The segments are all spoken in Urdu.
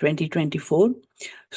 2024।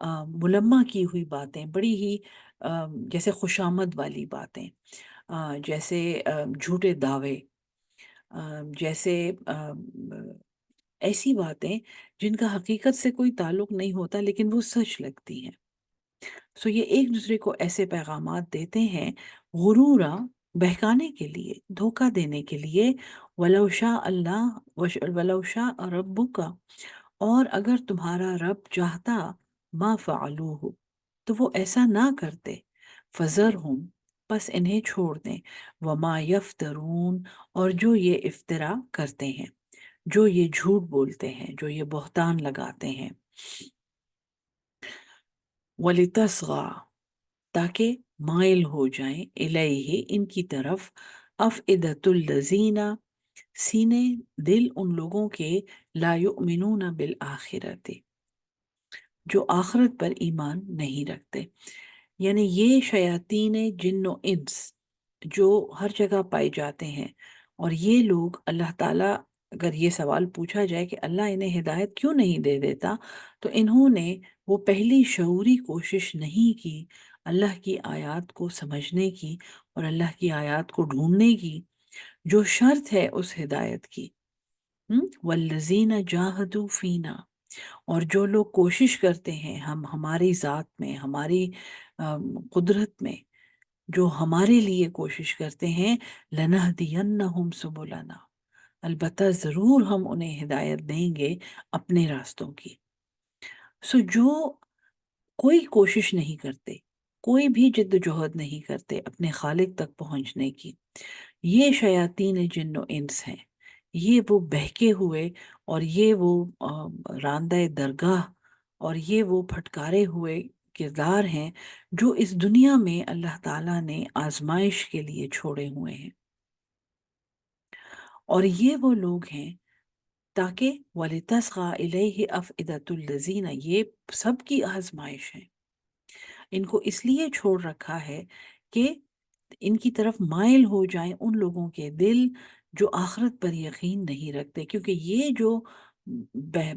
ملمہ کی ہوئی باتیں، بڑی ہی جیسے خوشامد والی باتیں، جیسے جھوٹے دعوے، جیسے ایسی باتیں جن کا حقیقت سے کوئی تعلق نہیں ہوتا لیکن وہ سچ لگتی ہیں۔ سو یہ ایک دوسرے کو ایسے پیغامات دیتے ہیں غرورا، بہکانے کے لیے، دھوکہ دینے کے لیے، ولو شاء اللہ ولو شاء ربک، اور اگر تمہارا رب چاہتا، ما فعلوہ، تو وہ ایسا نہ کرتے، فذرہم، پس انہیں چھوڑ دیں، وما یفترون، اور جو یہ افطرا کرتے ہیں، جو یہ جھوٹ بولتے ہیں، جو یہ بہتان لگاتے ہیں، وَلِتَصْغَى، تاکہ مائل ہو جائیں، الیہ، ان کی طرف، افئدۃ الذین، سینے، دل ان لوگوں کے، لا یؤمنون بالآخرۃ، جو آخرت پر ایمان نہیں رکھتے۔ یعنی یہ شیاطین جن و انس جو ہر جگہ پائے جاتے ہیں، اور یہ لوگ اللہ تعالیٰ، اگر یہ سوال پوچھا جائے کہ اللہ انہیں ہدایت کیوں نہیں دے دیتا، تو انہوں نے وہ پہلی شعوری کوشش نہیں کی اللہ کی آیات کو سمجھنے کی اور اللہ کی آیات کو ڈھونڈنے کی، جو شرط ہے اس ہدایت کی۔ والذین جاہدوا فینا، اور جو لوگ کوشش کرتے ہیں ہماری ذات میں، ہماری قدرت میں، جو ہمارے لیے کوشش کرتے ہیں، لنہدینہم سبلنا، البتہ ضرور ہم انہیں ہدایت دیں گے اپنے راستوں کی۔ سو جو کوئی کوشش نہیں کرتے، کوئی بھی جد و جہد نہیں کرتے اپنے خالق تک پہنچنے کی، یہ شیاطین جن و انس ہیں، یہ وہ بہکے ہوئے، اور یہ وہ راندہ درگاہ، اور یہ وہ پھٹکارے ہوئے کردار ہیں جو اس دنیا میں اللہ تعالیٰ نے آزمائش کے لیے چھوڑے ہوئے ہیں، اور یہ وہ لوگ ہیں تاکہ وَلِتَصْغَى إِلَيْهِ أَفْئِدَةُ الَّذِينَ، یہ سب کی آزمائش ہے، ان کو اس لیے چھوڑ رکھا ہے کہ ان کی طرف مائل ہو جائیں ان لوگوں کے دل جو آخرت پر یقین نہیں رکھتے، کیونکہ یہ جو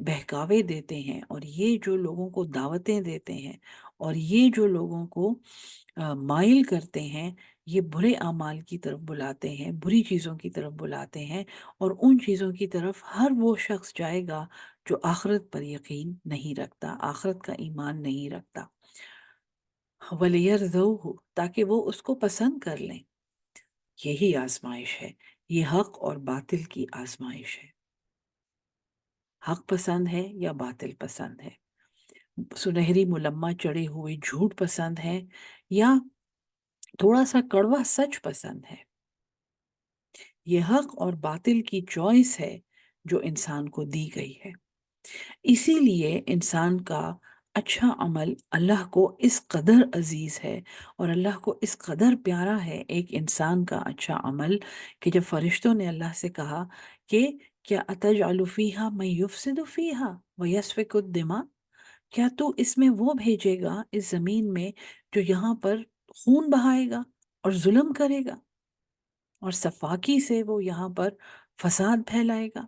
بہکاوے دیتے ہیں، اور یہ جو لوگوں کو دعوتیں دیتے ہیں، اور یہ جو لوگوں کو مائل کرتے ہیں، یہ برے اعمال کی طرف بلاتے ہیں، بری چیزوں کی طرف بلاتے ہیں، اور ان چیزوں کی طرف ہر وہ شخص جائے گا جو آخرت پر یقین نہیں رکھتا، آخرت کا ایمان نہیں رکھتا۔ وَلِيَرْضَوْهُ، تاکہ وہ اس کو پسند کر لیں۔ یہی آزمائش ہے، یہ حق اور باطل کی آزمائش ہے، حق پسند ہے یا باطل پسند ہے، سنہری ملمہ چڑھے ہوئے جھوٹ پسند ہے یا تھوڑا سا کڑوا سچ پسند ہے۔ یہ حق اور باطل کی چوائس ہے جو انسان کو دی گئی ہے۔ اسی لیے انسان کا اچھا عمل اللہ کو اس قدر عزیز ہے، اور اللہ کو اس قدر پیارا ہے ایک انسان کا اچھا عمل، کہ جب فرشتوں نے اللہ سے کہا کہ کیا اتجعل فیہا من یفسد فیہا ویسفک الدماء، کیا تو اس میں وہ بھیجے گا، اس زمین میں، جو یہاں پر خون بہائے گا اور ظلم کرے گا، اور صفاکی سے وہ یہاں پر فساد پھیلائے گا؟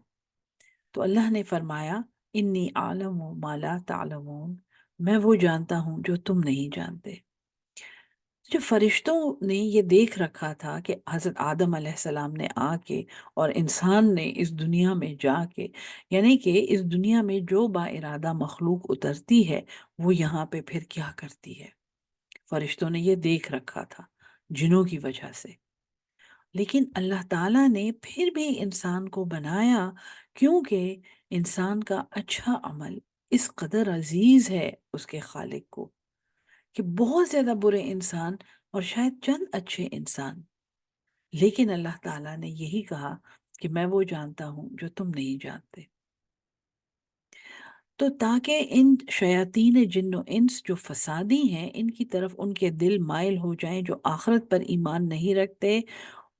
تو اللہ نے فرمایا انی عالم ما لا تعلمون، میں وہ جانتا ہوں جو تم نہیں جانتے۔ جو فرشتوں نے یہ دیکھ رکھا تھا کہ حضرت آدم علیہ السلام نے آ کے اور انسان نے اس دنیا میں جا کے، یعنی کہ اس دنیا میں جو با ارادہ مخلوق اترتی ہے وہ یہاں پہ پھر کیا کرتی ہے، فرشتوں نے یہ دیکھ رکھا تھا جنوں کی وجہ سے۔ لیکن اللہ تعالیٰ نے پھر بھی انسان کو بنایا، کیونکہ انسان کا اچھا عمل اس قدر عزیز ہے اس کے خالق کو، کہ بہت زیادہ برے انسان اور شاید چند اچھے انسان، لیکن اللہ تعالیٰ نے یہی کہا کہ میں وہ جانتا ہوں جو تم نہیں جانتے۔ تو تاکہ ان شیاطین جن و انس جو فسادی ہیں، ان کی طرف ان کے دل مائل ہو جائیں جو آخرت پر ایمان نہیں رکھتے،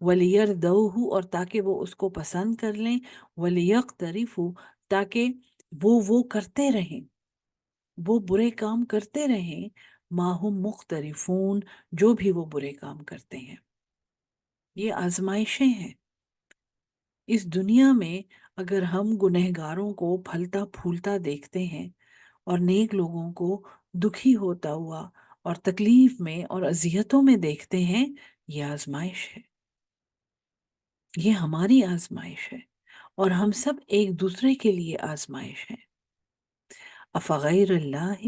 وَلِيَرْضَوْهُ، اور تاکہ وہ اس کو پسند کر لیں، وَلِيَقْتَرِفُوا، تاکہ وہ کرتے رہیں، وہ برے کام کرتے رہیں، مَا هُمْ مُقْتَرِفُونَ، جو بھی وہ برے کام کرتے ہیں۔ یہ آزمائشیں ہیں اس دنیا میں۔ اگر ہم گنہگاروں کو پھلتا پھولتا دیکھتے ہیں اور نیک لوگوں کو دکھی ہوتا ہوا اور تکلیف میں اور اذیتوں میں دیکھتے ہیں، یہ آزمائش ہے، یہ ہماری آزمائش ہے، اور ہم سب ایک دوسرے کے لیے آزمائش ہے۔ افغیر اللہ،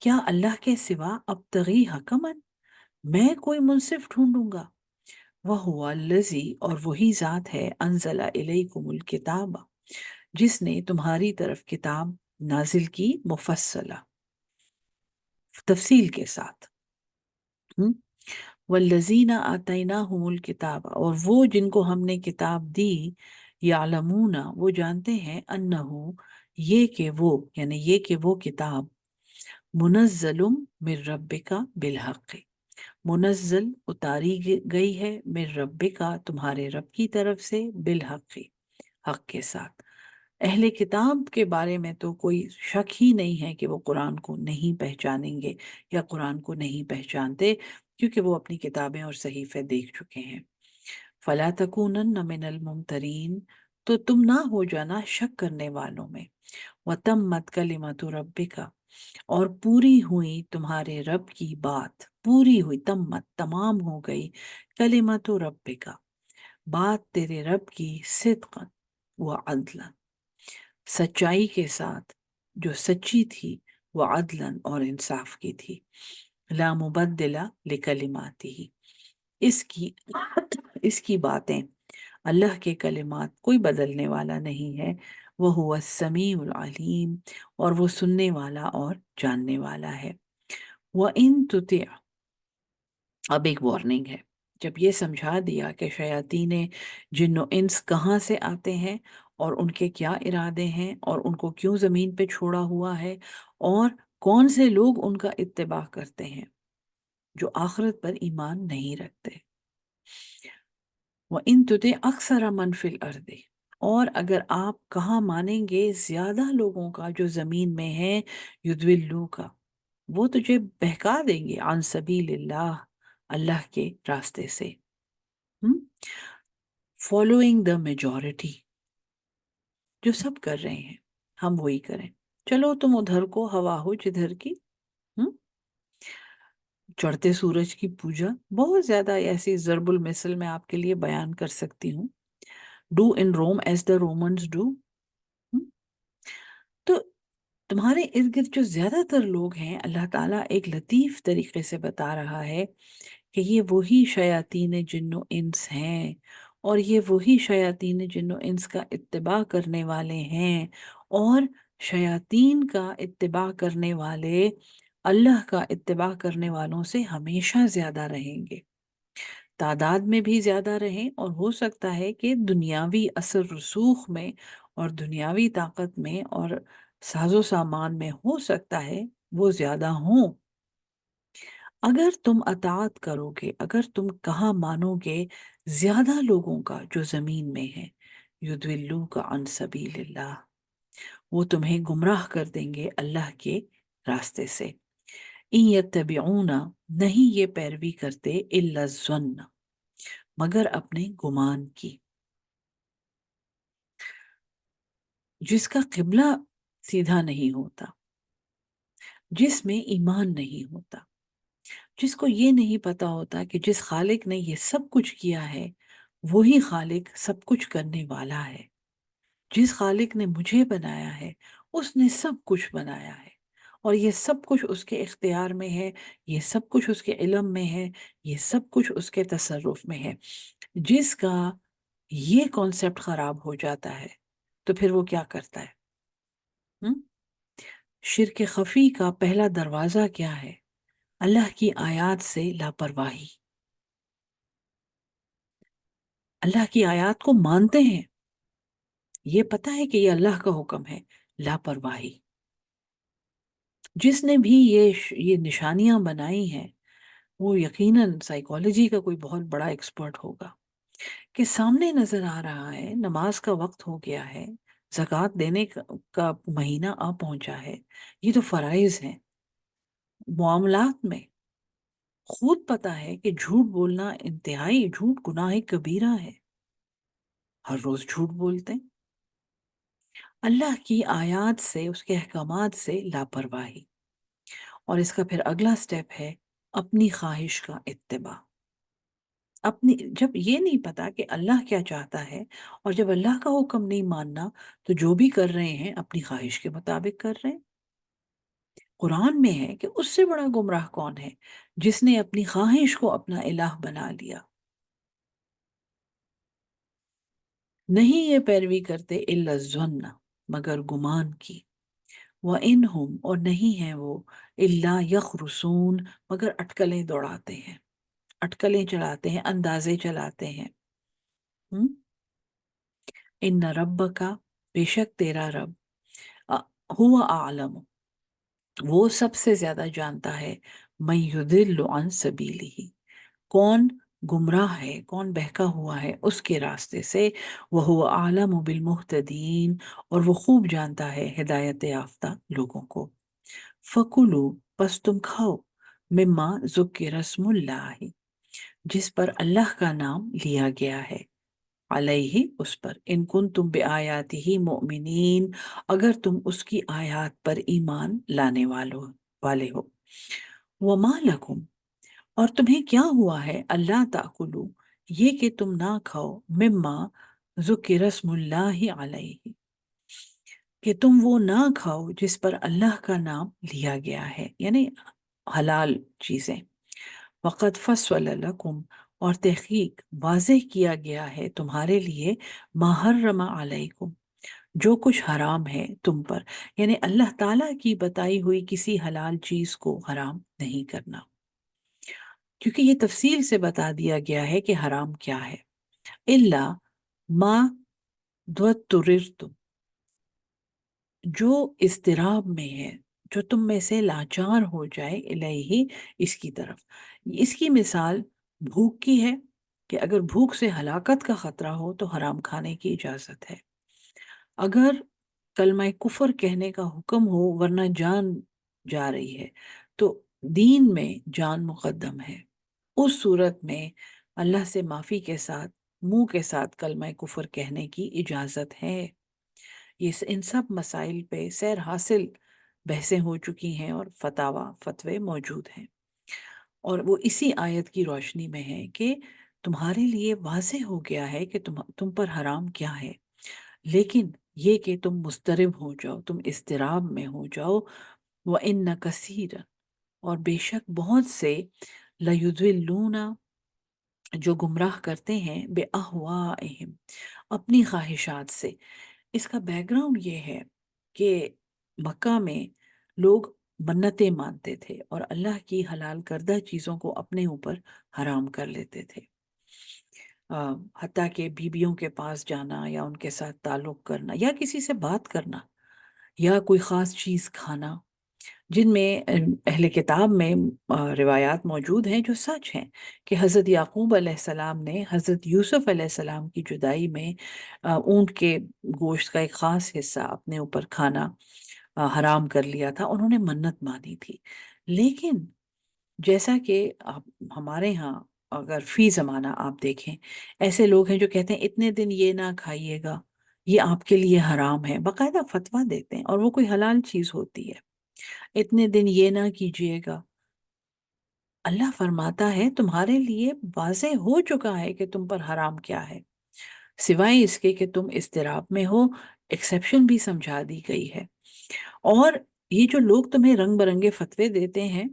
کیا اللہ کے سوا ابتغی حکمن، میں کوئی منصف ڈھونڈوں گا، وَهُوَ الَّذِي، اور وہی ذات ہے، انزل الیکم الکتاب، جس نے تمہاری طرف کتاب نازل کی، مفصلہ، تفصیل کے ساتھ۔ والذین آتیناہم الکتاب، اور وہ جن کو ہم نے کتاب دی، یعلمون، وہ جانتے ہیں، انہو، یہ کہ وہ، یعنی یہ کہ وہ کتاب، منزل من ربک بالحق، منزل اتاری گئی ہے، من ربک، تمہارے رب کی طرف سے، بالحق، حق کے ساتھ۔ اہل کتاب کے بارے میں تو کوئی شک ہی نہیں ہے کہ وہ قرآن کو نہیں پہچانیں گے یا قرآن کو نہیں پہچانتے، کیونکہ وہ اپنی کتابیں اور صحیفے دیکھ چکے ہیں۔ فَلَا تَكُونَنَّ مِنَ الْمُمْتَرِينَ، تو تم نہ ہو جانا شک کرنے والوں میں۔ وَتَمَّتْ كَلِمَةُ رَبِّكَ، اور پوری ہوئی تمہارے رب کی بات، پوری ہوئی، تمت، تمام ہو گئی، کلمۃ ربک، بات تیرے رب کی، صدقا وعدلا، سچائی کے ساتھ، جو سچی تھی، وعدلا، اور انصاف کی تھی، لا مبدل لکلماتہ، اس کی باتیں، اللہ کے کلمات کوئی بدلنے والا نہیں ہے، وَهُوَ السَّمِيعُ الْعَلِيمُ، اور وہ سننے والا اور جاننے والا ہے۔ وَإِن تُطِعْ، اب ایک وارننگ ہے، جب یہ سمجھا دیا کہ شیاطین جن و انس کہاں سے آتے ہیں اور ان کے کیا ارادے ہیں اور ان کو کیوں زمین پہ چھوڑا ہوا ہے اور کون سے لوگ ان کا اتباع کرتے ہیں جو آخرت پر ایمان نہیں رکھتے۔ وَإِن تُطِعْ أَكْثَرَ مَنْ فِي الْأَرْضِ، اور اگر آپ کہاں مانیں گے زیادہ لوگوں کا جو زمین میں ہیں، یُضِلُّوکَ، وہ تجھے بہکا دیں گے، عن سبیل اللہ، اللہ کے راستے سے، فالوئنگ دا میجورٹی، جو سب کر رہے ہیں ہم وہی کریں، چلو تم ادھر کو ہوا ہو جدھر کی۔ ہم؟ چڑھتے سورج کی پوجا، بہت زیادہ ایسی ضرب المثل میں آپ کے لیے بیان کر سکتی ہوں، do in room as the Romans do. تو تمہارے ارد گرد جو زیادہ تر لوگ ہیں، اللہ تعالیٰ ایک لطیف طریقے سے بتا رہا ہے کہ یہ وہی شیاطین جن و انس ہیں، اور یہ وہی شیاطین جن و انس کا اتباع کرنے والے ہیں، اور شیاطین کا اتباع کرنے والے اللہ کا اتباع کرنے والوں سے ہمیشہ زیادہ رہیں گے، تعداد میں بھی زیادہ رہیں، اور ہو سکتا ہے کہ دنیاوی اثر رسوخ میں اور دنیاوی طاقت میں اور ساز و سامان میں ہو سکتا ہے وہ زیادہ ہوں۔ اگر تم اطاعت کرو گے، اگر تم کہاں مانو گے زیادہ لوگوں کا جو زمین میں ہے، یضلوک عن سبیل اللہ، وہ تمہیں گمراہ کر دیں گے اللہ کے راستے سے۔ ان یتبعون، نہیں یہ پیروی کرتے، الا الظن، مگر اپنے گمان کی، جس کا قبلہ سیدھا نہیں ہوتا، جس میں ایمان نہیں ہوتا، جس کو یہ نہیں پتا ہوتا کہ جس خالق نے یہ سب کچھ کیا ہے وہی خالق سب کچھ کرنے والا ہے، جس خالق نے مجھے بنایا ہے اس نے سب کچھ بنایا ہے، اور یہ سب کچھ اس کے اختیار میں ہے، یہ سب کچھ اس کے علم میں ہے، یہ سب کچھ اس کے تصرف میں ہے۔ جس کا یہ کانسیپٹ خراب ہو جاتا ہے تو پھر وہ کیا کرتا ہے؟ ہم؟ شرک خفی کا پہلا دروازہ کیا ہے؟ اللہ کی آیات سے لاپرواہی، اللہ کی آیات کو مانتے ہیں، یہ پتہ ہے کہ یہ اللہ کا حکم ہے، لاپرواہی۔ جس نے بھی یہ نشانیاں بنائی ہیں وہ یقیناً سائیکالوجی کا کوئی بہت بڑا ایکسپرٹ ہوگا، کہ سامنے نظر آ رہا ہے نماز کا وقت ہو گیا ہے، زکوٰۃ دینے کا مہینہ آ پہنچا ہے، یہ تو فرائض ہیں، معاملات میں خود پتا ہے کہ جھوٹ بولنا انتہائی، جھوٹ گناہ کبیرہ ہے، ہر روز جھوٹ بولتے ہیں، اللہ کی آیات سے، اس کے احکامات سے لاپرواہی، اور اس کا پھر اگلا سٹیپ ہے اپنی خواہش کا اتباع. اپنی جب یہ نہیں پتا کہ اللہ کیا چاہتا ہے، اور جب اللہ کا حکم نہیں ماننا، تو جو بھی کر رہے ہیں اپنی خواہش کے مطابق کر رہے ہیں. قرآن میں ہے کہ اس سے بڑا گمراہ کون ہے جس نے اپنی خواہش کو اپنا الہ بنا لیا. نہیں یہ پیروی کرتے الا الظن، مگر گمان کی. وَإِنْهُمْ، اور نہیں ہیں وہ، الا یخرسون، مگر اٹکلیں دوڑاتے ہیں، اٹکلیں چلاتے ہیں، اندازے چلاتے ہیں. ہم؟ ان ربک، بے شک تیرا رب، ہوا اعلم، وہ سب سے زیادہ جانتا ہے، من یضل عن سبیلہ، کون گمراہ ہے، کون بہکا ہوا ہے اس کے راستے سے. وَهُوَ أَعْلَمُ بِالْمُهْتَدِينَ، اور وہ خوب جانتا ہے ہدایت یافتہ لوگوں کو. فَكُلُوا، پس تم کھاؤ، مما ذکر اسم اللہ، جس پر اللہ کا نام لیا گیا ہے، علیہ، اس پر، ان کنتم بآیاتہ مؤمنین، اگر تم اس کی آیات پر ایمان لانے والے ہو. وما لکم، اور تمہیں کیا ہوا ہے، اللہ تاکلوا، یہ کہ تم نہ کھاؤ، مما ذکر اسم اللہ علیہ، کہ تم وہ نہ کھاؤ جس پر اللہ کا نام لیا گیا ہے، یعنی حلال چیزیں. وقد فصل لکم، اور تحقیق واضح کیا گیا ہے تمہارے لیے، ما حرم علیکم، جو کچھ حرام ہے تم پر، یعنی اللہ تعالیٰ کی بتائی ہوئی کسی حلال چیز کو حرام نہیں کرنا، کیونکہ یہ تفصیل سے بتا دیا گیا ہے کہ حرام کیا ہے. الا ما ضطررتم، جو اضطراب میں ہے، جو تم میں سے لاچار ہو جائے، الیہ، اس کی طرف. اس کی مثال بھوک کی ہے، کہ اگر بھوک سے ہلاکت کا خطرہ ہو تو حرام کھانے کی اجازت ہے. اگر کلمہ کفر کہنے کا حکم ہو ورنہ جان جا رہی ہے، تو دین میں جان مقدم ہے، اس صورت میں اللہ سے معافی کے ساتھ، منہ کے ساتھ کلمہ کفر کہنے کی اجازت ہے. ان سب مسائل پہ سیر حاصل بحثیں ہو چکی ہیں اور فتوے موجود ہیں، اور وہ اسی آیت کی روشنی میں ہے کہ تمہارے لیے واضح ہو گیا ہے کہ تم پر حرام کیا ہے، لیکن یہ کہ تم مضطرب ہو جاؤ، تم اضطراب میں ہو جاؤ. وَإِنَّ كَثِيرًا، اور بے شک بہت سے، لَيُضِلُّونَ، جو گمراہ کرتے ہیں، بِأَهْوَائِهِمْ، اپنی خواہشات سے. اس کا بیک گراؤنڈ یہ ہے کہ مکہ میں لوگ منتیں مانتے تھے اور اللہ کی حلال کردہ چیزوں کو اپنے اوپر حرام کر لیتے تھے. حتیٰ کہ بیویوں کے پاس جانا یا ان کے ساتھ تعلق کرنا یا کسی سے بات کرنا یا کوئی خاص چیز کھانا، جن میں اہل کتاب میں روایات موجود ہیں جو سچ ہیں، کہ حضرت یعقوب علیہ السلام نے حضرت یوسف علیہ السلام کی جدائی میں اونٹ کے گوشت کا ایک خاص حصہ اپنے اوپر کھانا حرام کر لیا تھا، انہوں نے منت مانی تھی. لیکن جیسا کہ ہمارے ہاں اگر فی زمانہ آپ دیکھیں، ایسے لوگ ہیں جو کہتے ہیں اتنے دن یہ نہ کھائیے گا، یہ آپ کے لیے حرام ہے، باقاعدہ فتویٰ دیتے ہیں، اور وہ کوئی حلال چیز ہوتی ہے. اتنے دن یہ نہ کیجیے گا. اللہ فرماتا ہے تمہارے لیے واضح ہو چکا ہے کہ تم پر حرام کیا ہے، سوائے اس کے کہ تم اضطراب میں ہو، ایکسیپشن بھی سمجھا دی گئی ہے. اور یہ جو لوگ تمہیں رنگ برنگے فتوے دیتے ہیں،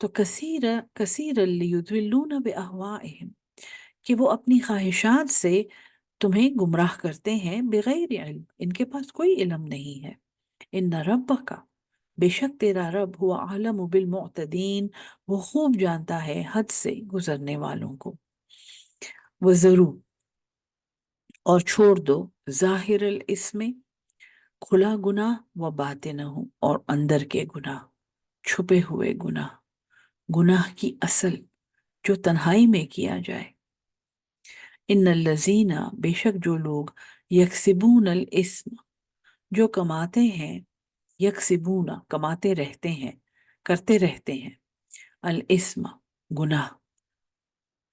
تو کثیر لیضلون باہوائہم، کہ وہ اپنی خواہشات سے تمہیں گمراہ کرتے ہیں، بغیر علم، ان کے پاس کوئی علم نہیں ہے. ان ربک، بے شک تیرا رب، ہوا عالم بالمعتدین، وہ خوب جانتا ہے حد سے گزرنے والوں کو. وہ ضرور، اور چھوڑ دو، ظاہر الاسم، کھلا گناہ، و باطنہ، اور اندر کے گناہ، چھپے ہوئے گناہ، گناہ کی اصل جو تنہائی میں کیا جائے. ان الذین، بے شک جو لوگ، یکسبون الاسم، جو کماتے ہیں، یکسبون، کماتے رہتے ہیں، کرتے رہتے ہیں، الاسم، گناہ،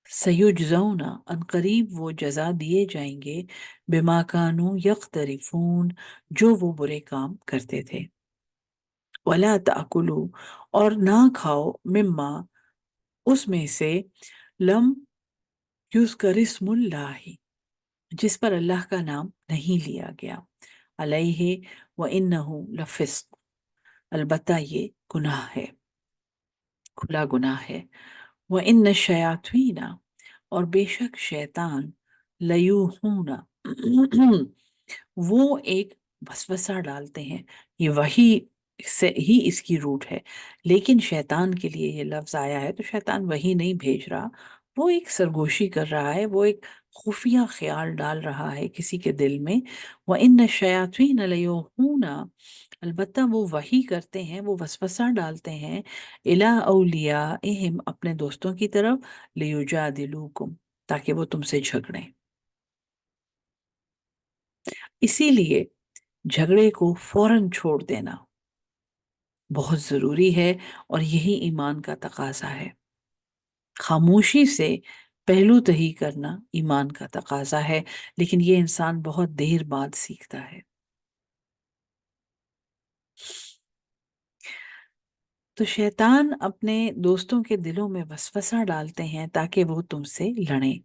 سیجزون، ان قریب وہ جزا دیے جائیں گے، بما کانوا یقترفون، جو وہ برے کام کرتے تھے. ولا تأکلوا، اور نہ کھاؤ، مما، اس میں سے، لم یذکر اسم اللہ، جس پر اللہ کا نام نہیں لیا گیا، علیہ وَإِنَّهُ لَفِسْقٌ، البتہ یہ گناہ ہے، کھلا گناہ ہے، وَإِنَّ الشَّيَاطِينَ، اور بے شک شیطان، لیوحون، وہ ایک وسوسہ ڈالتے ہیں، یہ وہی سے ہی اس کی روٹ ہے، لیکن شیطان کے لیے یہ لفظ آیا ہے تو شیطان وہی نہیں بھیج رہا، وہ ایک سرگوشی کر رہا ہے، وہ ایک خفیہ خیال ڈال رہا ہے کسی کے دل میں۔ وَإِنَّ الشَّيَاطِينَ لَيُوحُونَ، البتہ وہ وحی کرتے ہیں، وہ وسوسہ ڈالتے ہیں، إِلَىٰ أَوْلِيَائِهِمْ، اپنے دوستوں کی طرف، لِيُجَادِلُوكُمْ، تاکہ وہ تم سے جھگڑیں۔ اسی لیے جھگڑے کو فوراً چھوڑ دینا بہت ضروری ہے، اور یہی ایمان کا تقاضا ہے۔ خاموشی سے پہلو تہی کرنا ایمان کا تقاضا ہے، لیکن یہ انسان بہت دیر بعد سیکھتا ہے۔ تو شیطان اپنے دوستوں کے دلوں میں وسوسہ ڈالتے ہیں تاکہ وہ تم سے لڑیں۔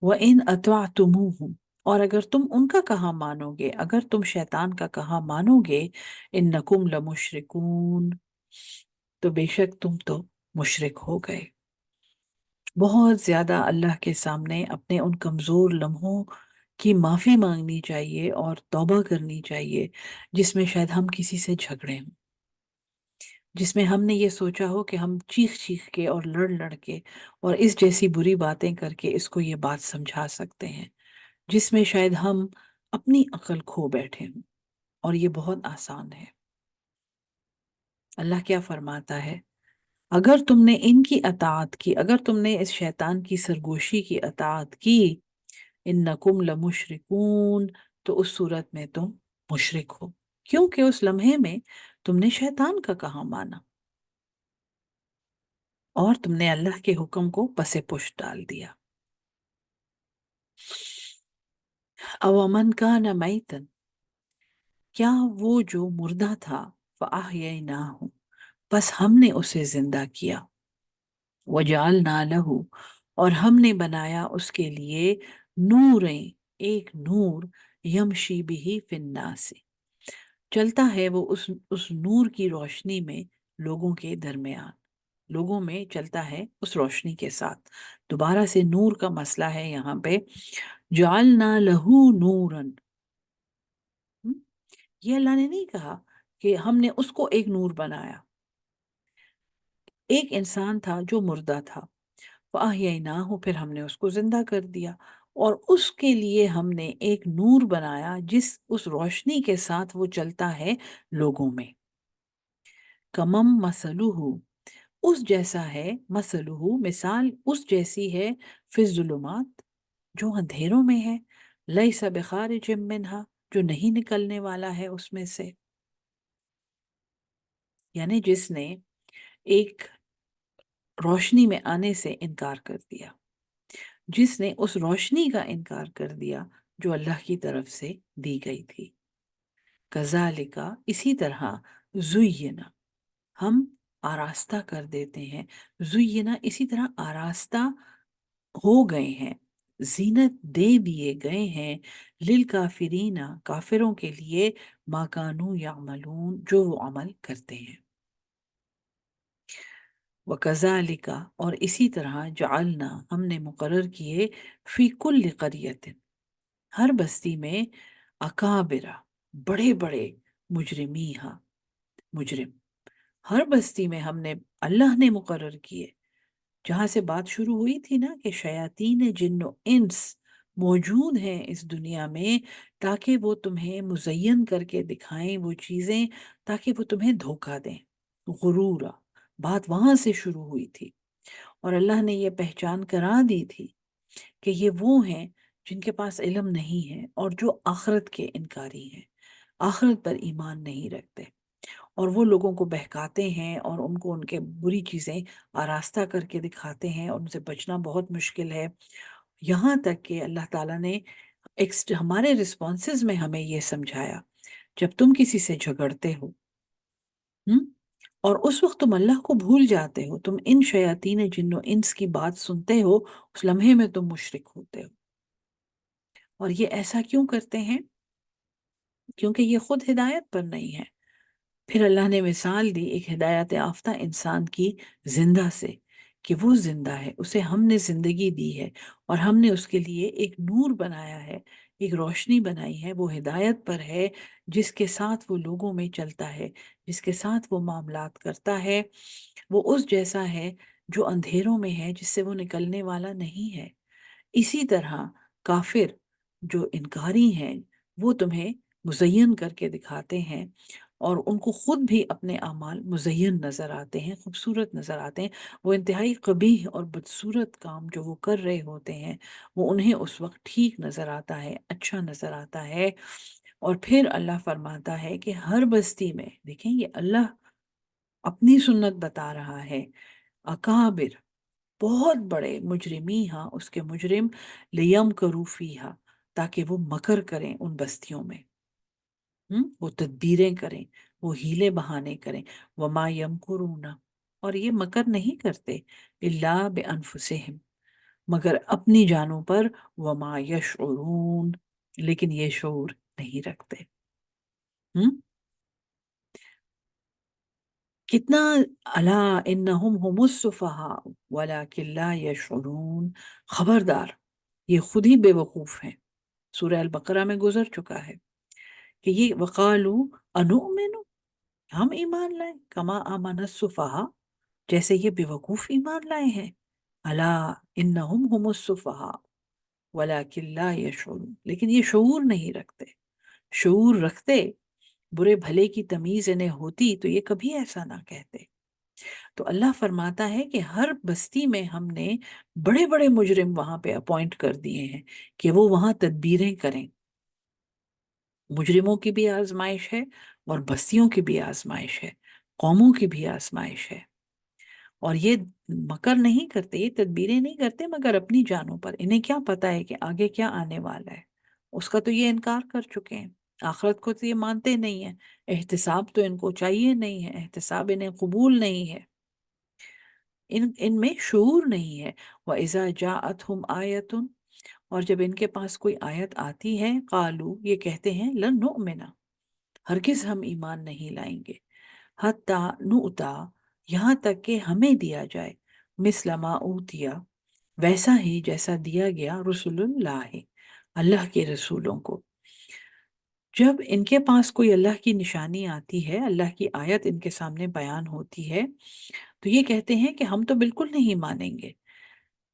وَإِنْ أَطَعْتُمُوهُمْ، اور اگر تم ان کا کہا مانو گے، اگر تم شیطان کا کہا مانو گے، إِنَّكُمْ لَمُشْرِكُونَ، تو بے شک تم تو مشرک ہو گئے۔ بہت زیادہ اللہ کے سامنے اپنے ان کمزور لمحوں کی معافی مانگنی چاہیے اور توبہ کرنی چاہیے جس میں شاید ہم کسی سے جھگڑے ہوں، جس میں ہم نے یہ سوچا ہو کہ ہم چیخ چیخ کے اور لڑ لڑ کے اور اس جیسی بری باتیں کر کے اس کو یہ بات سمجھا سکتے ہیں، جس میں شاید ہم اپنی عقل کھو بیٹھے ہوں، اور یہ بہت آسان ہے۔ اللہ کیا فرماتا ہے؟ اگر تم نے ان کی اطاعت کی، اگر تم نے اس شیطان کی سرگوشی کی اطاعت کی، انکم لمشرکون، تو اس صورت میں تم مشرک ہو، کیونکہ اس لمحے میں تم نے شیطان کا کہا مانا اور تم نے اللہ کے حکم کو پس پشت ڈال دیا۔ اومن کان میتا، کیا وہ جو مردہ تھا، فاحییناہ، بس ہم نے اسے زندہ کیا، وجعلنا لہ، اور ہم نے بنایا اس کے لیے، نوریں، ایک نور، یمشی بہ فی الناس، چلتا ہے وہ اس نور کی روشنی میں لوگوں کے درمیان، لوگوں میں چلتا ہے اس روشنی کے ساتھ۔ دوبارہ سے نور کا مسئلہ ہے یہاں پہ، جعلنا لہو نورن، یہ اللہ نے نہیں کہا کہ ہم نے اس کو ایک نور بنایا، ایک انسان تھا جو مردہ تھا، فَأَحْيَيْنَاهُ، پھر ہم نے اس کو زندہ کر دیا، اور اس کے لیے ہم نے ایک نور بنایا جس اس روشنی کے ساتھ وہ چلتا ہے لوگوں میں۔ کمم مثلہ، اس جیسا ہے، مثلہ، مثال اس جیسی ہے، فی الظلمات، جو اندھیروں میں ہے، لیس بخارج منہا، جو نہیں نکلنے والا ہے اس میں سے، یعنی جس نے ایک روشنی میں آنے سے انکار کر دیا، جس نے اس روشنی کا انکار کر دیا جو اللہ کی طرف سے دی گئی تھی۔ کذالک، اسی طرح، زینا، ہم آراستہ کر دیتے ہیں، زینا، اسی طرح آراستہ ہو گئے ہیں، زینت دے دیے گئے ہیں، للکافرین، کافروں کے لیے، ما کانوا یعملون، جو وہ عمل کرتے ہیں۔ وَكَذَلِكَ، اور اسی طرح، جعلنا، ہم نے مقرر کیے، فی کل قریۃ، ہر بستی میں، اکابرہ، بڑے بڑے، مجرمیہا، مجرم، ہر بستی میں ہم نے، اللہ نے مقرر کیے، جہاں سے بات شروع ہوئی تھی نا کہ شیاطین جن و انس موجود ہیں اس دنیا میں تاکہ وہ تمہیں مزین کر کے دکھائیں وہ چیزیں، تاکہ وہ تمہیں دھوکہ دیں، غرورا، بات وہاں سے شروع ہوئی تھی، اور اللہ نے یہ پہچان کرا دی تھی کہ یہ وہ ہیں جن کے پاس علم نہیں ہے اور جو آخرت کے انکاری ہیں، آخرت پر ایمان نہیں رکھتے، اور وہ لوگوں کو بہکاتے ہیں اور ان کو ان کے بری چیزیں آراستہ کر کے دکھاتے ہیں، اور ان سے بچنا بہت مشکل ہے، یہاں تک کہ اللہ تعالیٰ نے ہمارے رسپانسز میں ہمیں یہ سمجھایا، جب تم کسی سے جھگڑتے ہو اور اس وقت تم اللہ کو بھول جاتے ہو، تم ان شیاطین جن و انس کی بات سنتے ہو، اس لمحے میں تم مشرک ہوتے ہو۔ اور یہ ایسا کیوں کرتے ہیں؟ کیونکہ یہ خود ہدایت پر نہیں ہے۔ پھر اللہ نے مثال دی ایک ہدایت یافتہ انسان کی زندہ سے، کہ وہ زندہ ہے، اسے ہم نے زندگی دی ہے، اور ہم نے اس کے لیے ایک نور بنایا ہے، ایک روشنی بنائی ہے، وہ ہدایت پر ہے، جس کے ساتھ وہ لوگوں میں چلتا ہے، جس کے ساتھ وہ معاملات کرتا ہے، وہ اس جیسا ہے جو اندھیروں میں ہے، جس سے وہ نکلنے والا نہیں ہے۔ اسی طرح کافر جو انکاری ہیں، وہ تمہیں مزین کر کے دکھاتے ہیں، اور ان کو خود بھی اپنے اعمال مزین نظر آتے ہیں، خوبصورت نظر آتے ہیں۔ وہ انتہائی قبیح اور بدصورت کام جو وہ کر رہے ہوتے ہیں، وہ انہیں اس وقت ٹھیک نظر آتا ہے، اچھا نظر آتا ہے۔ اور پھر اللہ فرماتا ہے کہ ہر بستی میں، دیکھیں یہ اللہ اپنی سنت بتا رہا ہے، اکابر بہت بڑے مجرمی ہاں اس کے مجرم، لیم کرو فیہا تاکہ وہ مکر کریں ان بستیوں میں، وہ تدبیریں کریں، وہ ہیلے بہانے کریں، وما یمکرون، اور یہ مکر نہیں کرتے، الا بانفسہم، مگر اپنی جانوں پر، وما یشعرون، لیکن یہ شعور نہیں رکھتے۔ ہم؟ کتنا، الا انہم هم السفہاء ولکن لا یشعرون، خبردار یہ خود ہی بے وقوف ہیں۔ سورہ البقرہ میں گزر چکا ہے کہ یہ وقالو انؤمن، ہم ایمان لائیں، کما آمن السفہاء، جیسے یہ بے وقوف ایمان لائے ہیں، الا انہم هم السفہاء ولکن لا یشعرون، لیکن یہ شعور نہیں رکھتے۔ شعور رکھتے، برے بھلے کی تمیز انہیں ہوتی تو یہ کبھی ایسا نہ کہتے۔ تو اللہ فرماتا ہے کہ ہر بستی میں ہم نے بڑے بڑے مجرم وہاں پہ اپوائنٹ کر دیے ہیں کہ وہ وہاں تدبیریں کریں۔ مجرموں کی بھی آزمائش ہے، اور بستیوں کی بھی آزمائش ہے، قوموں کی بھی آزمائش ہے۔ اور یہ مکر نہیں کرتے، یہ تدبیریں نہیں کرتے مگر اپنی جانوں پر۔ انہیں کیا پتا ہے کہ آگے کیا آنے والا ہے؟ اس کا تو یہ انکار کر چکے ہیں، آخرت کو تو یہ مانتے نہیں ہیں، احتساب تو ان کو چاہیے نہیں ہے، احتساب انہیں قبول نہیں ہے، ان میں شعور نہیں ہے۔ وَإِذَا جَاءَتْهُمْ آیَةٌ، اور جب ان کے پاس کوئی آیت آتی ہے، قالو یہ کہتے ہیں، لن نؤمنا، ہرگز ہم ایمان نہیں لائیں گے، حتیٰ نؤتا، یہاں تک کہ ہمیں دیا جائے، مثل ما اوتیا، ویسا ہی جیسا دیا گیا، رسول اللہ، اللہ کے رسولوں کو۔ جب ان کے پاس کوئی اللہ کی نشانی آتی ہے، اللہ کی آیت ان کے سامنے بیان ہوتی ہے، تو یہ کہتے ہیں کہ ہم تو بالکل نہیں مانیں گے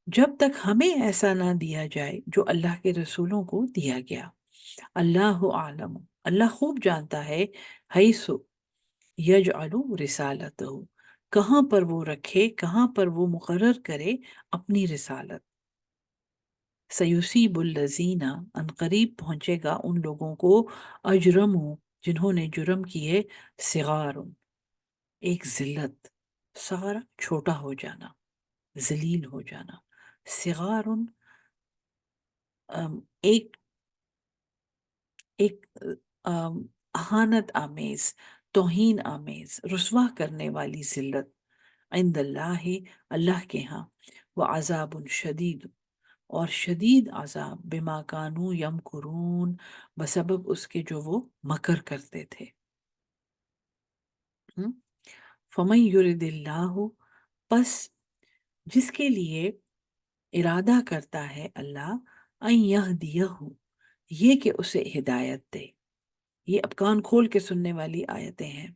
جب تک ہمیں ایسا نہ دیا جائے جو اللہ کے رسولوں کو دیا گیا۔ اللہ عالم، اللہ خوب جانتا ہے، حیث یجعل رسالتہ، کہاں پر وہ رکھے، کہاں پر وہ مقرر کرے اپنی رسالت۔ سیصیب الذین، ان قریب پہنچے گا ان لوگوں کو، اجرموا، جنہوں نے جرم کیے، صغار، ایک ذلت، صغر چھوٹا ہو جانا، ذلیل ہو جانا، صغار ایک ایک اہانت آمیز، توہین آمیز، رسوا کرنے والی ذلت، عند اللہ، اللہ کے ہاں، وعذاب شدید، اور شدید عذاب، بما کانوا یمکرون، بسبب اس کے جو وہ مکر کرتے تھے۔ فمن یرد اللہ، پس جس کے لیے ارادہ کرتا ہے اللہ، ان یہدیہ، یہ کہ اسے ہدایت دے۔ یہ اب کان کھول کے سننے والی آیتیں ہیں۔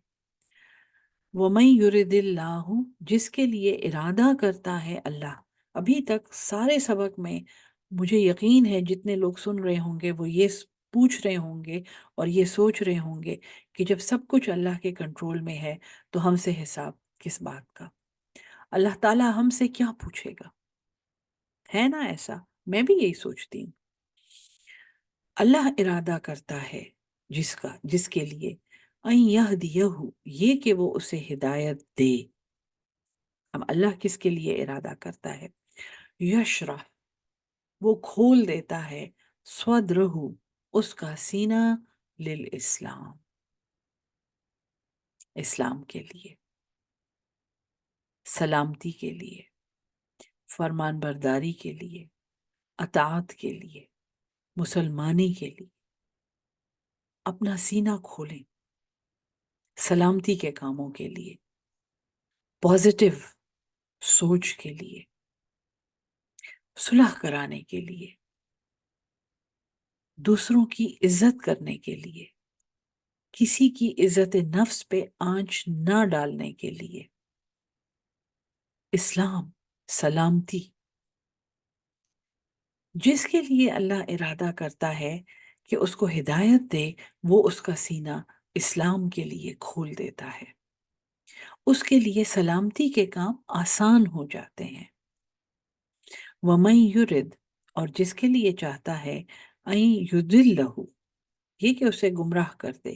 وَمَن يُرِدِ اللَّهُ، جس کے لیے ارادہ کرتا ہے اللہ۔ ابھی تک سارے سبق میں مجھے یقین ہے جتنے لوگ سن رہے ہوں گے وہ یہ پوچھ رہے ہوں گے اور یہ سوچ رہے ہوں گے کہ جب سب کچھ اللہ کے کنٹرول میں ہے تو ہم سے حساب کس بات کا؟ اللہ تعالیٰ ہم سے کیا پوچھے گا؟ ہے نا ایسا؟ میں بھی یہی سوچتی ہوں۔ اللہ ارادہ کرتا ہے جس کے لیے، ان یہدیہ، یہ کہ وہ اسے ہدایت دے۔ اب اللہ کس کے لیے ارادہ کرتا ہے؟ یشرح، وہ کھول دیتا ہے، صدرہ، اس کا سینہ، للاسلام، اسلام کے لیے۔ سلامتی کے لیے، فرمان برداری کے لیے، اطاعت کے لیے، مسلمانی کے لیے اپنا سینہ کھولیں، سلامتی کے کاموں کے لیے، پازیٹیو سوچ کے لیے، صلح کرانے کے لیے، دوسروں کی عزت کرنے کے لیے، کسی کی عزت نفس پہ آنچ نہ ڈالنے کے لیے۔ اسلام، سلامتی، جس کے لیے اللہ ارادہ کرتا ہے کہ اس کو ہدایت دے، وہ اس کا سینہ اسلام کے لیے کھول دیتا ہے، اس کے لیے سلامتی کے کام آسان ہو جاتے ہیں۔ وَمَن يُرِدْ، اور جس کے لیے چاہتا ہے، أَن يُضِلَّهُ، یہ کہ اسے گمراہ کر دے،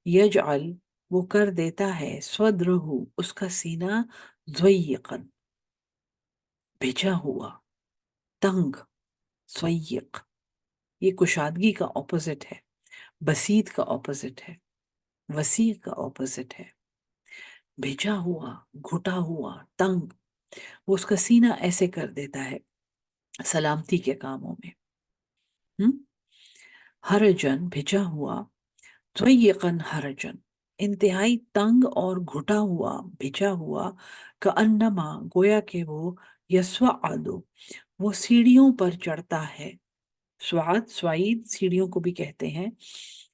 یجعل، وہ کر دیتا ہے، صدرہ، اس کا سینہ، ضیقاً، بھجا ہوا، تنگ، ضیق، یہ کشادگی کا اپوزٹ ہے، بسیط کا اپوزٹ ہے، وسیع کا اپوزٹ ہے۔ بھیجا ہوا، گھٹا ہوا، تنگ، وہ اس کا سینہ ایسے کر دیتا ہے سلامتی کے کاموں میں۔ حرجن، بھیجا ہوا، ضیقاً حرجن، انتہائی تنگ اور گھٹا ہوا، بھیجا ہوا، کأنما، گویا کہ وہ، یصعد، وہ سیڑھیوں پر چڑھتا ہے، سعاد، سعید سیڑھیوں کو بھی کہتے ہیں،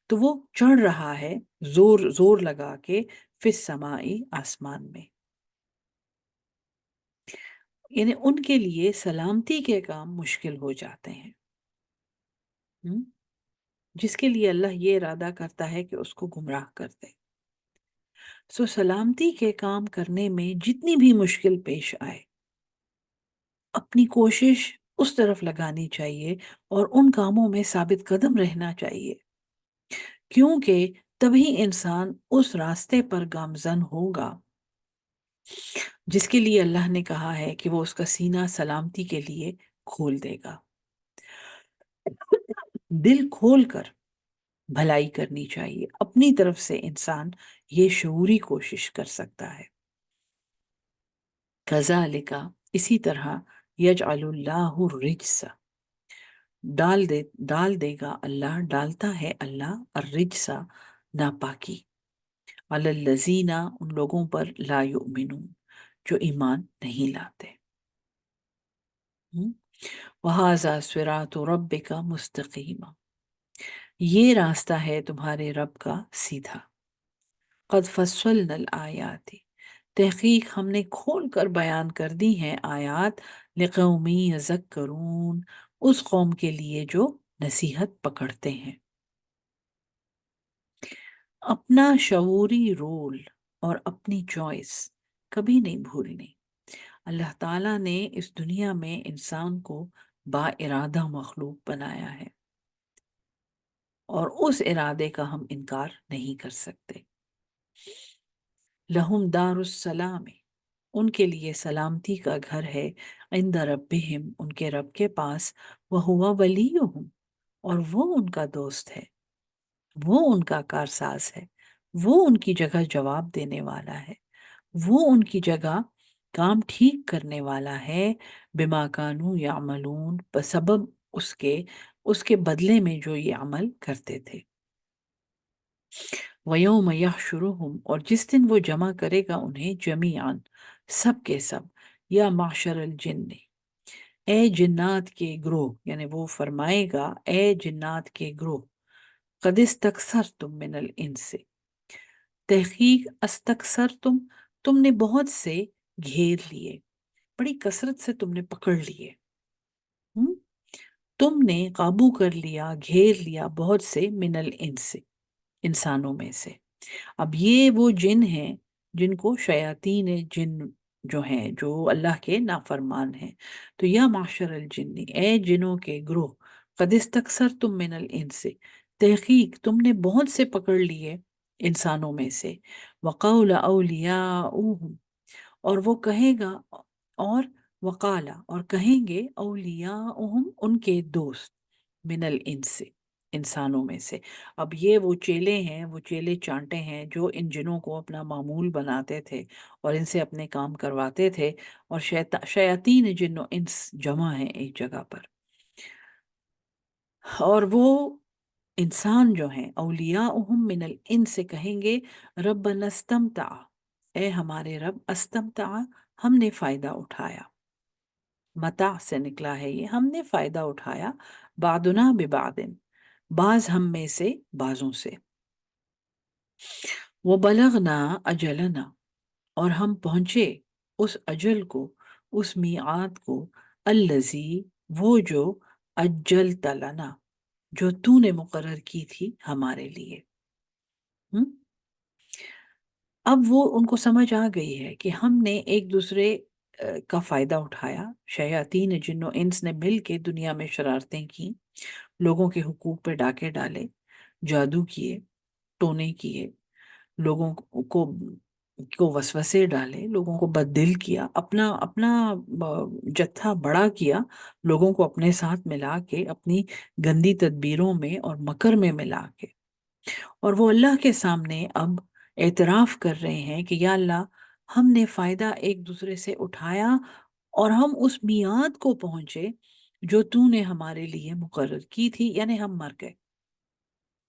تو وہ چڑھ رہا ہے زور زور لگا کے، فی السمائی، آسمان میں، یعنی ان کے لیے سلامتی کے کام مشکل ہو جاتے ہیں۔ جس کے لیے اللہ یہ ارادہ کرتا ہے کہ اس کو گمراہ کر دے۔ سو سلامتی کے کام کرنے میں جتنی بھی مشکل پیش آئے، اپنی کوشش اس طرف لگانی چاہیے اور ان کاموں میں ثابت قدم رہنا چاہیے، کیونکہ تبھی انسان اس راستے پر گامزن ہوگا جس کے لیے اللہ نے کہا ہے کہ وہ اس کا سینہ سلامتی کے لیے کھول دے گا۔ دل کھول کر بھلائی کرنی چاہیے، اپنی طرف سے انسان یہ شعوری کوشش کر سکتا ہے۔ کذالک، اسی طرح، یجعل اللہ الرجس، ڈال دے گا اللہ، ڈالتا ہے اللہ، الرجس، ناپاکی، علی الذین، ان لوگوں پر، لا یؤمنون، جو ایمان نہیں لاتے۔ وَهَذَا صِرَاطُ رَبِّكَ مُسْتَقِیمًا، یہ راستہ ہے تمہارے رب کا سیدھا۔ قد فصلنا الآیات، تحقیق ہم نے کھول کر بیان کر دی ہیں آیات، لقوم یذکرون، اس قوم کے لیے جو نصیحت پکڑتے ہیں۔ اپنا شعوری رول اور اپنی چوائس کبھی نہیں بھولنی۔ اللہ تعالیٰ نے اس دنیا میں انسان کو با ارادہ مخلوق بنایا ہے، اور اس ارادے کا ہم انکار نہیں کر سکتے۔ لہم دار السلام، ان کے لیے سلامتی کا گھر ہے، عند ربہم، ان کے رب کے پاس، وہو ولیہم، اور وہ ان کا دوست ہے، وہ ان کا کارساز ہے، وہ ان کی جگہ جواب دینے والا ہے، وہ ان کی جگہ کام ٹھیک کرنے والا ہے، بما کانوا یعملون، بسبب اس کے بدلے میں جو یہ عمل کرتے تھے۔ وَيَوْمَ يَحْشُرُهُمْ، اور جس دن وہ جمع کرے گا انہیں، جمیعاً، سب کے سب، یا معشر الجن، اے جنات کے گروہ، یعنی وہ فرمائے گا، اے جنات کے گروہ، قد استکثرتم من الانس، تحقیق استکثرتم، تم نے بہت سے گھیر لیے، بڑی کثرت سے تم نے پکڑ لیے، تم نے قابو کر لیا، گھیر لیا بہت سے، من الانس، انسانوں میں سے۔ اب یہ وہ جن ہیں جن کو شیاطین جن جو ہیں، جو اللہ کے نافرمان ہیں، تو یا معشر الجن، اے جنوں کے گروہ، قد استکثرتم من الانس، تحقیق تم نے بہت سے پکڑ لیے انسانوں میں سے، وقول اولیاؤہم، اور وہ کہے گا، اور وقالا، اور کہیں گے، اولیاؤہم، ان کے دوست، من الانس، انسانوں میں سے۔ اب یہ وہ چیلے ہیں، وہ چیلے چانٹے ہیں جو ان جنوں کو اپنا معمول بناتے تھے اور ان سے اپنے کام کرواتے تھے، اور شیاطین جن و انس جمع ہیں ایک جگہ پر، اور وہ انسان جو ہیں اولیاءہم من الانس سے کہیں گے ربنا استمتع، اے ہمارے رب، استمتع ہم نے فائدہ اٹھایا، متاع سے نکلا ہے یہ، ہم نے فائدہ اٹھایا، بعدنا ببعدن، بعض ہم میں سے بعضوں سے، وبلغنا اجلنا، اور ہم پہنچے اس اجل کو، اس میعاد کو، الذی وہ جو اجلت لنا جو تو نے مقرر کی تھی ہمارے لیے۔ ہم؟ اب وہ ان کو سمجھ آ گئی ہے کہ ہم نے ایک دوسرے کا فائدہ اٹھایا، شیاطین جن و انس نے مل کے دنیا میں شرارتیں کی، لوگوں کے حقوق پہ ڈاکے ڈالے، جادو کیے، ٹونے کیے، لوگوں کو وسوسے ڈالے، لوگوں کو بد دل کیا، اپنا اپنا جتھا بڑا کیا، لوگوں کو اپنے ساتھ ملا کے اپنی گندی تدبیروں میں اور مکر میں ملا کے، اور وہ اللہ کے سامنے اب اعتراف کر رہے ہیں کہ یا اللہ، ہم نے فائدہ ایک دوسرے سے اٹھایا اور ہم اس میعاد کو پہنچے جو تو نے ہمارے لیے مقرر کی تھی، یعنی ہم مر گئے،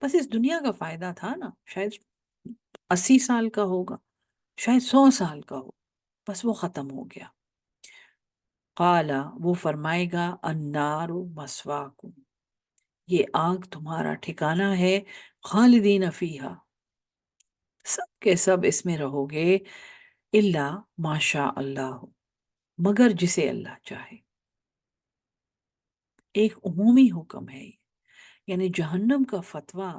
بس اس دنیا کا فائدہ تھا نا، شاید 80 سال کا ہوگا، شاید 100 سال کا ہو، بس وہ ختم ہو گیا۔ قالا وہ فرمائے گا النار مسواکم، یہ آگ تمہارا ٹھکانہ ہے، خالدین فیہا، سب کے سب اس میں رہو گے، الا ماشاء اللہ، مگر جسے اللہ چاہے۔ ایک عمومی حکم ہے یہ، یعنی جہنم کا فتویٰ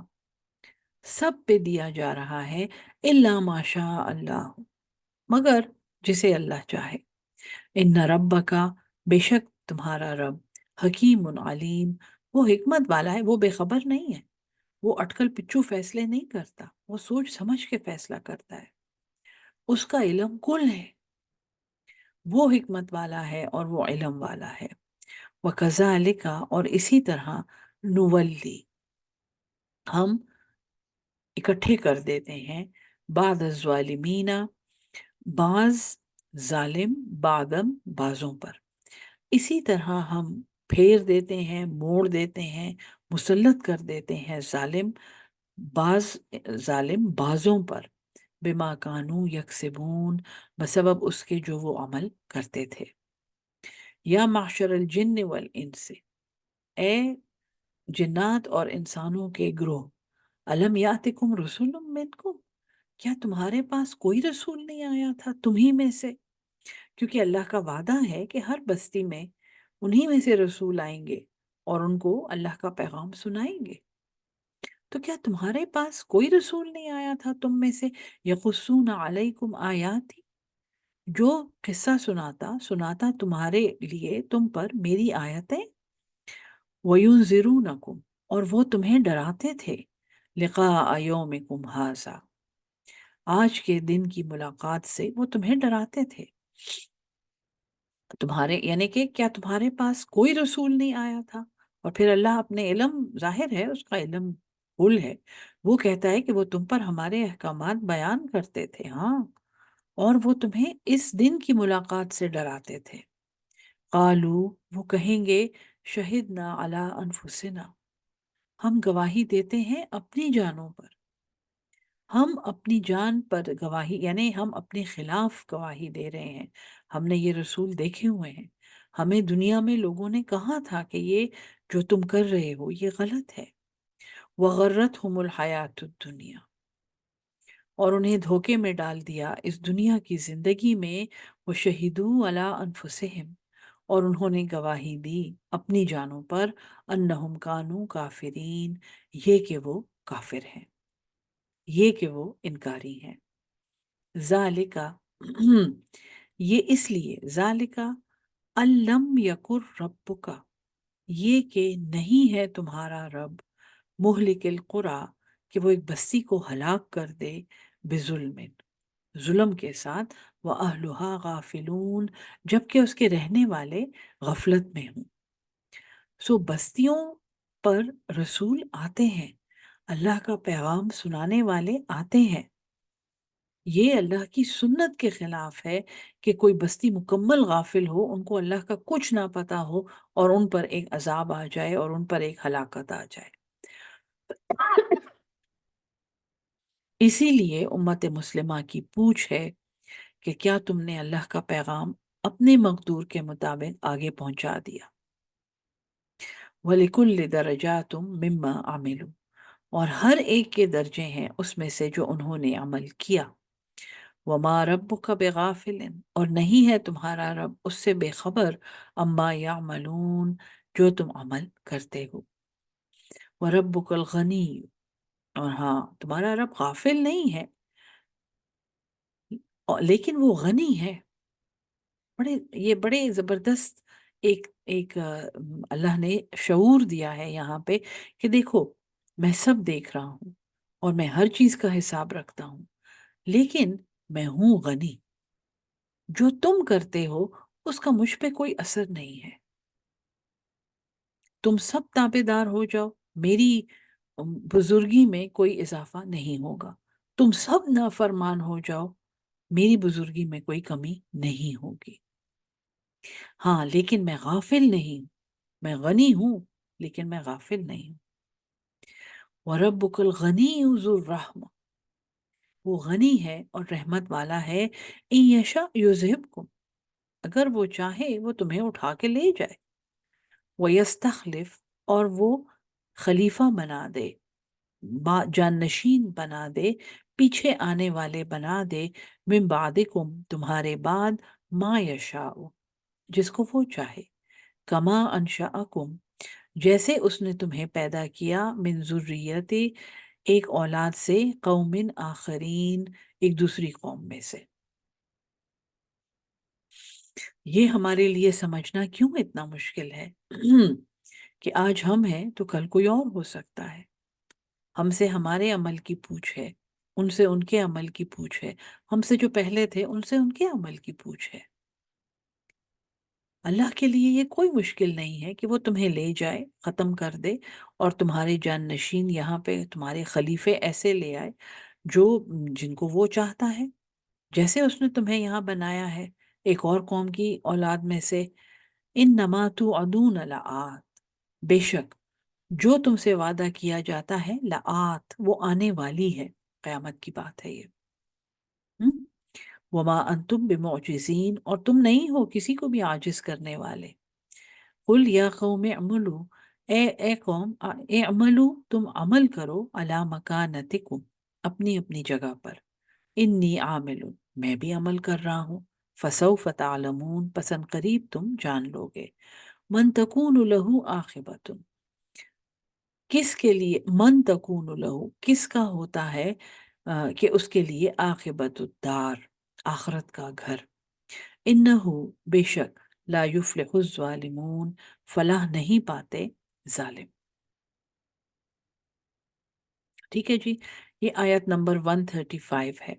سب پہ دیا جا رہا ہے، الا ماشاء اللہ، مگر جسے اللہ چاہے۔ ان ربک، بے شک تمہارا رب، حکیم علیم، وہ حکمت والا ہے، وہ بے خبر نہیں ہے، وہ اٹکل پچو فیصلے نہیں کرتا، وہ سوچ سمجھ کے فیصلہ کرتا ہے، اس کا علم کل ہے، وہ حکمت والا ہے اور وہ علم والا ہے۔ وَكَذَلِكَ، اور اسی طرح، نولی، ہم اکٹھے کر دیتے ہیں، بعد الظالمین، بعض ظالم، بعدم بعضوں پر، اسی طرح ہم پھیر دیتے ہیں، موڑ دیتے ہیں، مسلط کر دیتے ہیں ظالم، بعض ظالم بعضوں پر، بما کانوا یکسبون، بسبب اس کے جو وہ عمل کرتے تھے۔ یا معشر الجن والانس، اے جنات اور انسانوں کے گروہ، الم یاتکم رسول منکم، کیا تمہارے پاس کوئی رسول نہیں آیا تھا تمہی میں سے؟ کیونکہ اللہ کا وعدہ ہے کہ ہر بستی میں انہی میں سے رسول آئیں گے اور ان کو اللہ کا پیغام سنائیں گے، تو کیا تمہارے پاس کوئی رسول نہیں آیا تھا تم میں سے، یقصون علیکم آیاتی، جو قصہ سناتا تمہارے لیے تم پر میری آیتیں، وَيُنذِرُونَكُمْ، اور وہ تمہیں ڈراتے تھے، لقاء یومکم ھذا، آج کے دن کی ملاقات سے وہ تمہیں ڈراتے تھے، تمہارے یعنی کہ کیا تمہارے پاس کوئی رسول نہیں آیا تھا؟ اور پھر اللہ اپنے علم، ظاہر ہے اس کا علم کل ہے، وہ کہتا ہے کہ وہ تم پر ہمارے احکامات بیان کرتے تھے، ہاں، اور وہ تمہیں اس دن کی ملاقات سے ڈراتے تھے۔ قالو وہ کہیں گے، شہدنا علی انفسنا، ہم گواہی دیتے ہیں اپنی جانوں پر، ہم اپنی جان پر گواہی، یعنی ہم اپنے خلاف گواہی دے رہے ہیں، ہم نے یہ رسول دیکھے ہوئے ہیں، ہمیں دنیا میں لوگوں نے کہا تھا کہ یہ جو تم کر رہے ہو یہ غلط ہے، وغرتہم الحیات الدنیا، اور انہیں دھوکے میں ڈال دیا اس دنیا کی زندگی میں، وشہدوا علی انفسہم، اور انہوں نے گواہی دی اپنی جانوں پر، انہم کانوا کافرین، یہ کہ وہ کافر ہیں، یہ کہ وہ انکاری ہیں۔ ذالکا یہ اس لیے، ذالکا الم یکر ربک، یہ کہ نہیں ہے تمہارا رب، مہلک القریٰ، کہ وہ ایک بستی کو ہلاک کر دے، بظلم، ظلم کے ساتھ، وَأَهْلُهَا غافلون، جبکہ اس کے رہنے والے غفلت میں ہوں۔ سو بستیوں پر رسول آتے ہیں، اللہ کا پیغام سنانے والے آتے ہیں۔ یہ اللہ کی سنت کے خلاف ہے کہ کوئی بستی مکمل غافل ہو، ان کو اللہ کا کچھ نہ پتا ہو، اور ان پر ایک عذاب آ جائے اور ان پر ایک ہلاکت آ جائے۔ اسی لیے امت مسلمہ کی پوچھ ہے کہ کیا تم نے اللہ کا پیغام اپنے مقدور کے مطابق آگے پہنچا دیا؟ وَلِكُلِّ دَرَجَاتٌ مِّمَّا عَمِلُوا، اور ہر ایک کے درجے ہیں اس میں سے جو انہوں نے عمل کیا۔ وَمَا رَبُّكَ بِغَافِلٍ، اور نہیں ہے تمہارا رب اس سے بے خبر، عَمَّا يَعْمَلُونَ، جو تم عمل کرتے ہو۔ وَرَبُّكَ الْغَنِيُّ، اور ہاں تمہارا رب غافل نہیں ہے، لیکن وہ غنی ہے۔ یہ بڑے زبردست ایک ایک اللہ نے شعور دیا ہے یہاں پہ کہ دیکھو، میں سب دیکھ رہا ہوں اور میں ہر چیز کا حساب رکھتا ہوں، لیکن میں ہوں غنی۔ جو تم کرتے ہو اس کا مجھ پہ کوئی اثر نہیں ہے۔ تم سب تابع دار ہو جاؤ، میری بزرگی میں کوئی اضافہ نہیں ہوگا۔ تم سب نافرمان ہو جاؤ، میری بزرگی میں کوئی کمی نہیں ہوگی۔ ہاں لیکن میں غافل نہیں ہوں، میں غنی ہوں لیکن میں غافل نہیں ہوں۔ وَرَبُّكَ الْغَنِيُّ ذُو الرَّحْمَةِ، وہ غنی ہے اور رحمت والا ہے۔ إِن يَشَأْ يُذْهِبْكُمْ، اگر وہ چاہے وہ تمہیں اٹھا کے لے جائے۔ وَيَسْتَخْلِفْ، اور وہ خلیفہ بنا دے، جانشین بنا دے، پیچھے آنے والے بنا دے، من بعدکم، تمہارے بعد، ما یشاء، جس کو وہ چاہے، کما انشأکم، جیسے اس نے تمہیں پیدا کیا، من ذریت، ایک اولاد سے، قوم آخرین، ایک دوسری قوم میں سے۔ یہ ہمارے لیے سمجھنا کیوں اتنا مشکل ہے کہ آج ہم ہیں تو کل کوئی اور ہو سکتا ہے۔ ہم سے ہمارے عمل کی پوچھ ہے، ان سے ان کے عمل کی پوچھ ہے، ہم سے جو پہلے تھے ان سے ان کے عمل کی پوچھ ہے۔ اللہ کے لیے یہ کوئی مشکل نہیں ہے کہ وہ تمہیں لے جائے، ختم کر دے، اور تمہارے جان نشین یہاں پہ تمہارے خلیفے ایسے لے آئے جو جن کو وہ چاہتا ہے، جیسے اس نے تمہیں یہاں بنایا ہے ایک اور قوم کی اولاد میں سے۔ انما توعدون لآت، بے شک جو تم سے وعدہ کیا جاتا ہے، لآت، وہ آنے والی ہے، قیامت کی بات ہے یہ۔ ہم؟ وما انتم بمعجزین، اور تم نہیں ہو کسی کو بھی عاجز کرنے والے۔ قل یا قوم اعملو، اے قوم اعملو، تم عمل کرو، علی مکانتکم، اپنی اپنی جگہ پر، انی عامل، میں بھی عمل کر رہا ہوں، فسوف تعلمون، پسند قریب تم جان لو گے، من تکون لہ عاقبۃ، کس کے لیے، من تکون لہو، کس کا ہوتا ہے کہ اس کے لیے، عاقبت الدار، آخرت کا گھر، انہو، بے شک، لا یفلح الظالمون، فلاح نہیں پاتے ظالم۔ ٹھیک ہے جی، یہ آیت نمبر 135 ہے۔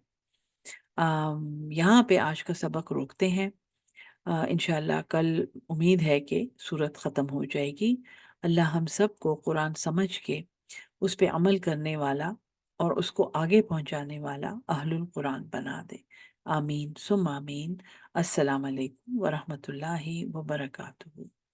یہاں پہ آج کا سبق روکتے ہیں۔ انشاءاللہ کل امید ہے کہ صورت ختم ہو جائے گی۔ اللہ ہم سب کو قرآن سمجھ کے اس پہ عمل کرنے والا اور اس کو آگے پہنچانے والا اہل القرآن بنا دے۔ آمین ثم آمین۔ السلام علیکم ورحمۃ اللہ وبرکاتہ۔